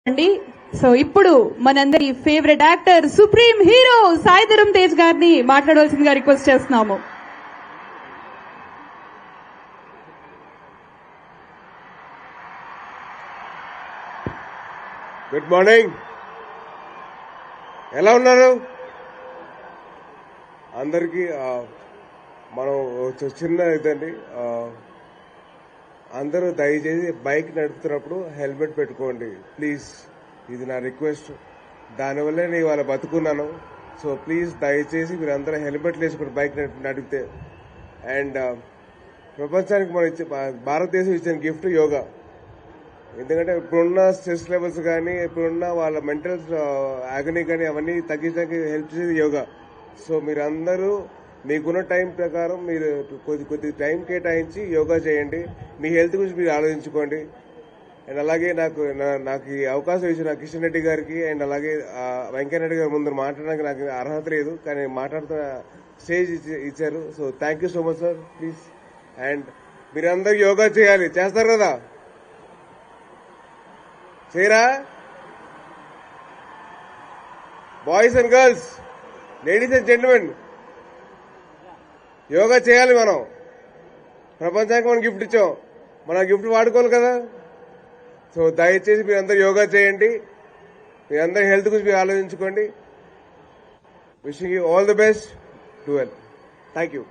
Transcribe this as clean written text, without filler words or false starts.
అండి. సో ఇప్పుడు మనందరి favourite actor supreme hero Sai Dharam Tej గారిని మాట్లాడవలసిందిగా రిక్వెస్ట్ చేస్తున్నాము. Good morning. ఎలా ఉన్నారు అందరికీ? మనం చిన్న ఇదండి, అందరూ దయచేసి బైక్ నడుపుతున్నప్పుడు హెల్మెట్ పెట్టుకోండి ప్లీజ్. ఇది నా రిక్వెస్ట్. దానివల్లే నేను ఇవాళ బతుకున్నాను. సో ప్లీజ్ దయచేసి మీరు అందరూ హెల్మెట్లు వేసుకుని బైక్ నడిపితే. అండ్ ప్రపంచానికి మనం భారతదేశం ఇచ్చిన గిఫ్ట్ యోగా. ఎందుకంటే ఇప్పుడున్న స్ట్రెస్ లెవెల్స్ కానీ ఇప్పుడున్న వాళ్ళ మెంటల్ ఆగనీ కానీ అవన్నీ తగ్గించడానికి హెల్ప్ చేసేది యోగా. సో మీరందరూ మీకున్న టైం ప్రకారం మీరు కొద్ది టైం కేటాయించి యోగా చేయండి. మీ హెల్త్ గురించి మీరు ఆలోచించుకోండి. అండ్ అలాగే నాకు ఈ అవకాశం ఇచ్చిన కిషన్ రెడ్డి గారికి అండ్ అలాగే వెంకయ్యనాయుడు గారి ముందు మాట్లాడడానికి నాకు అర్హత లేదు, కానీ మాట్లాడుతున్న స్టేజ్ ఇచ్చారు. So thank you so much sir. Please. And మీరందరూ యోగా చేయాలి. చేస్తారు కదా? చేయరా? Boys and girls, ladies and gentlemen, yoga చేయాలి. మనం ప్రపంచానికి మనం గిఫ్ట్ ఇచ్చాం, మన గిఫ్ట్ వాడుకోవాలి కదా. సో దయచేసి మీరందరూ యోగా చేయండి. మీరందరూ హెల్త్ గురించి మీరు ఆలోచించుకోండి. Wishing you all the best. Do well. Thank you.